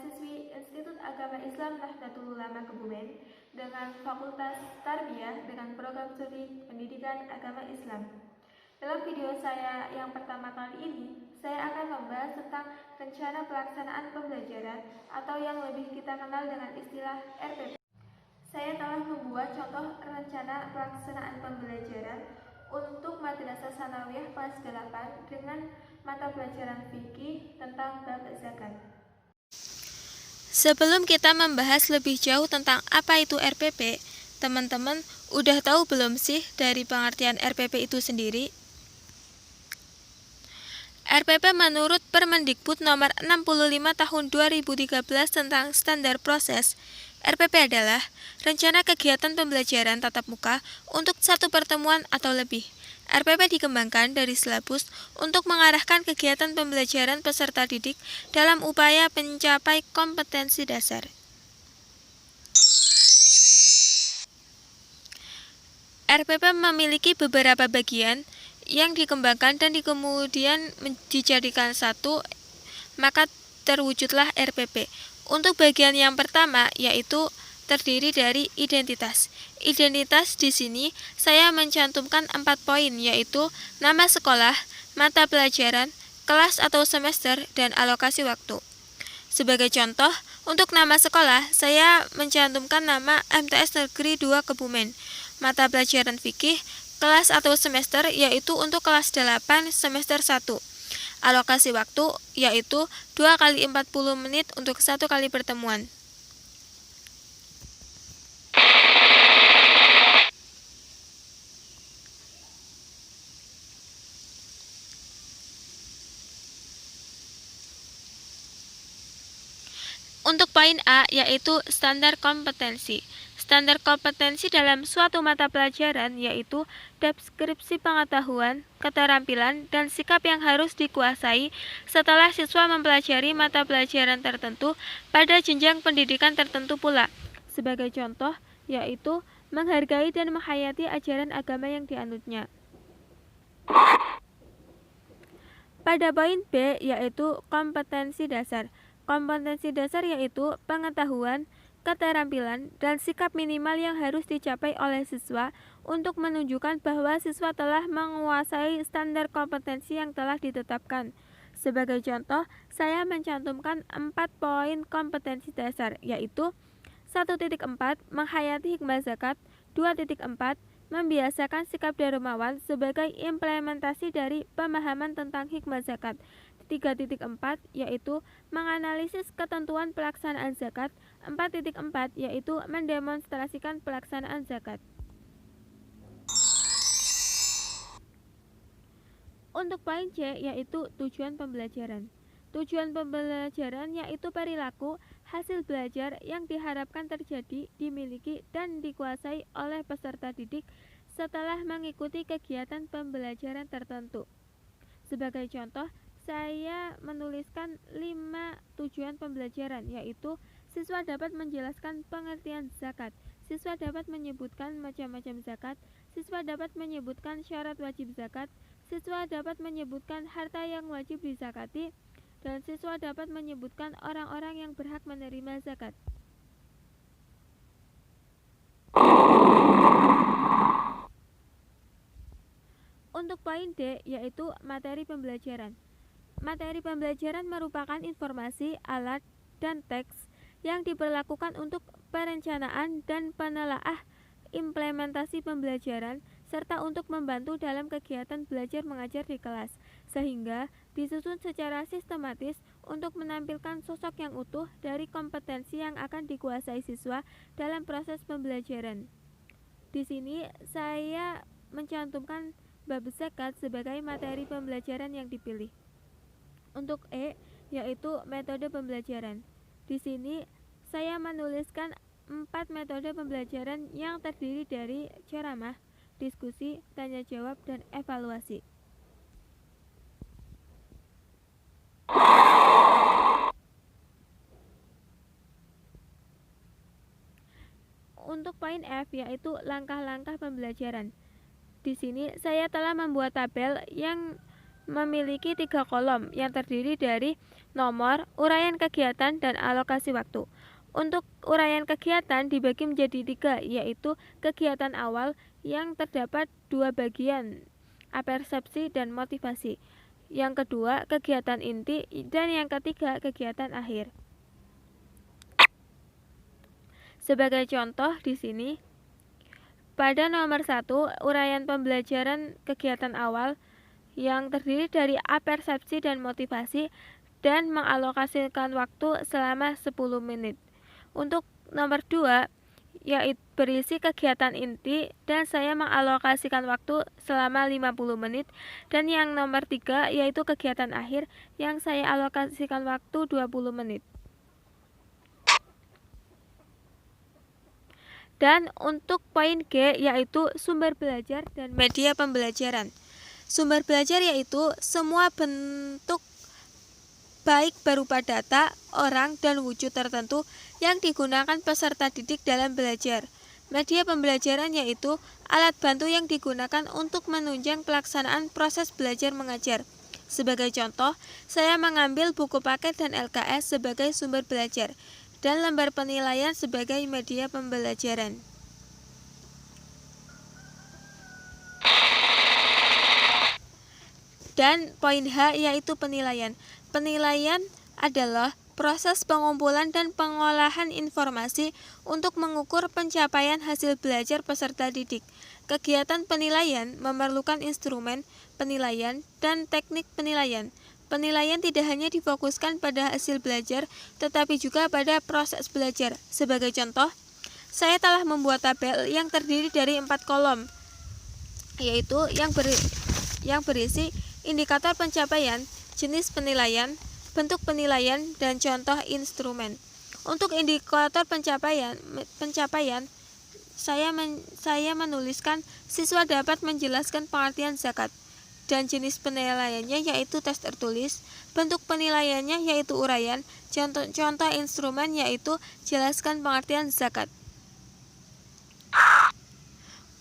mahasiswi Institut Agama Islam Nahdlatul Ulama Kebumen dengan Fakultas Tarbiyah dengan program studi Pendidikan Agama Islam. Dalam video saya yang pertama kali ini, saya akan membahas tentang rencana pelaksanaan pembelajaran atau yang lebih kita kenal dengan istilah RPP. Saya telah membuat contoh rencana pelaksanaan pembelajaran untuk Madrasah Sanawiyah kelas 8 dengan mata pelajaran fikih tentang bab zakat. Sebelum kita membahas lebih jauh tentang apa itu RPP, teman-teman udah tahu belum sih dari pengertian RPP itu sendiri? RPP menurut Permendikbud nomor 65 tahun 2013 tentang standar proses. RPP adalah rencana kegiatan pembelajaran tatap muka untuk satu pertemuan atau lebih. RPP dikembangkan dari silabus untuk mengarahkan kegiatan pembelajaran peserta didik dalam upaya mencapai kompetensi dasar. RPP memiliki beberapa bagian yang dikembangkan dan kemudian dijadikan satu, maka terwujudlah RPP. Untuk bagian yang pertama yaitu terdiri dari identitas. Identitas di sini saya mencantumkan 4 poin, yaitu nama sekolah, mata pelajaran, kelas atau semester, dan alokasi waktu. Sebagai contoh, untuk nama sekolah, saya mencantumkan nama MTS Negeri 2 Kebumen. Mata pelajaran fikih, kelas atau semester, yaitu untuk kelas 8 semester 1. Alokasi waktu, yaitu 2 kali 40 menit untuk 1 kali pertemuan. Untuk poin A, yaitu standar kompetensi. Standar kompetensi dalam suatu mata pelajaran yaitu deskripsi pengetahuan, keterampilan, dan sikap yang harus dikuasai setelah siswa mempelajari mata pelajaran tertentu pada jenjang pendidikan tertentu pula. Sebagai contoh, yaitu menghargai dan menghayati ajaran agama yang dianutnya. Pada poin B, yaitu kompetensi dasar. Kompetensi dasar yaitu pengetahuan, keterampilan, dan sikap minimal yang harus dicapai oleh siswa untuk menunjukkan bahwa siswa telah menguasai standar kompetensi yang telah ditetapkan. Sebagai contoh, saya mencantumkan 4 poin kompetensi dasar, yaitu 1.4 menghayati hikmah zakat, 2.4 membiasakan sikap dermawan sebagai implementasi dari pemahaman tentang hikmah zakat. 3.4 yaitu menganalisis ketentuan pelaksanaan zakat. 4.4 yaitu mendemonstrasikan pelaksanaan zakat. Untuk poin C yaitu tujuan pembelajaran. Tujuan pembelajaran yaitu perilaku hasil belajar yang diharapkan terjadi, dimiliki, dan dikuasai oleh peserta didik setelah mengikuti kegiatan pembelajaran tertentu. Sebagai contoh, saya menuliskan 5 tujuan pembelajaran, yaitu siswa dapat menjelaskan pengertian zakat, siswa dapat menyebutkan macam-macam zakat, siswa dapat menyebutkan syarat wajib zakat, siswa dapat menyebutkan harta yang wajib dizakati, dan siswa dapat menyebutkan orang-orang yang berhak menerima zakat. Untuk poin D, yaitu materi pembelajaran. Materi pembelajaran merupakan informasi, alat, dan teks yang diperlakukan untuk perencanaan dan penelaah implementasi pembelajaran serta untuk membantu dalam kegiatan belajar mengajar di kelas, sehingga disusun secara sistematis untuk menampilkan sosok yang utuh dari kompetensi yang akan dikuasai siswa dalam proses pembelajaran. Di sini saya mencantumkan bab zakat sebagai materi pembelajaran yang dipilih. Untuk E, yaitu metode pembelajaran. Di sini saya menuliskan 4 metode pembelajaran yang terdiri dari ceramah, diskusi, tanya jawab, dan evaluasi. Untuk poin F, yaitu langkah-langkah pembelajaran. Di sini saya telah membuat tabel yang memiliki 3 kolom yang terdiri dari nomor, uraian kegiatan, dan alokasi waktu. Untuk uraian kegiatan dibagi menjadi 3, yaitu kegiatan awal yang terdapat 2 bagian, apersepsi dan motivasi. Yang kedua, kegiatan inti, dan yang ketiga, kegiatan akhir. Sebagai contoh di sini, pada nomor 1, uraian pembelajaran kegiatan awal yang terdiri dari apersepsi dan motivasi dan mengalokasikan waktu selama 10 menit. Untuk nomor 2, yaitu berisi kegiatan inti dan saya mengalokasikan waktu selama 50 menit. Dan yang nomor 3, yaitu kegiatan akhir yang saya alokasikan waktu 20 menit. Dan untuk poin G, yaitu sumber belajar dan media pembelajaran. Sumber belajar yaitu semua bentuk baik berupa data, orang, dan wujud tertentu yang digunakan peserta didik dalam belajar. Media pembelajaran yaitu alat bantu yang digunakan untuk menunjang pelaksanaan proses belajar mengajar. Sebagai contoh, saya mengambil buku paket dan LKS sebagai sumber belajar, dan lembar penilaian sebagai media pembelajaran. Dan poin H, yaitu penilaian. Penilaian adalah proses pengumpulan dan pengolahan informasi untuk mengukur pencapaian hasil belajar peserta didik. Kegiatan penilaian memerlukan instrumen penilaian dan teknik penilaian. Penilaian tidak hanya difokuskan pada hasil belajar, tetapi juga pada proses belajar. Sebagai contoh, saya telah membuat tabel yang terdiri dari 4 kolom, yaitu yang berisi indikator pencapaian, jenis penilaian, bentuk penilaian, dan contoh instrumen. Untuk indikator pencapaian saya menuliskan siswa dapat menjelaskan pengertian zakat, dan jenis penilaiannya yaitu tes tertulis, bentuk penilaiannya yaitu uraian, contoh instrumen yaitu jelaskan pengertian zakat.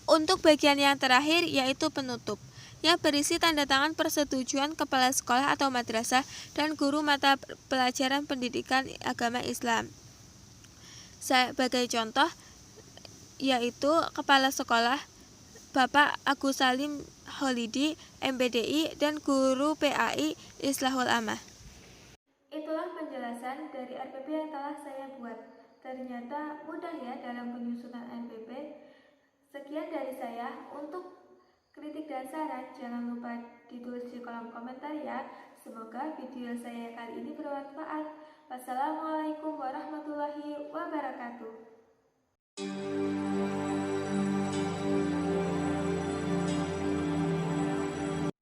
Untuk bagian yang terakhir yaitu penutup, yang berisi tanda tangan persetujuan kepala sekolah atau madrasah dan guru mata pelajaran pendidikan agama Islam. Sebagai contoh yaitu kepala sekolah Bapak Agus Salim Holidi, MPDI, dan guru PAI Islahul Amah. Itulah penjelasan dari RPP yang telah saya buat. Ternyata mudah ya dalam penyusunan RPP. Sekian dari saya. Untuk kritik dan saran jangan lupa ditulis di kolom komentar ya. Semoga video saya kali ini bermanfaat. Wassalamualaikum warahmatullahi wabarakatuh.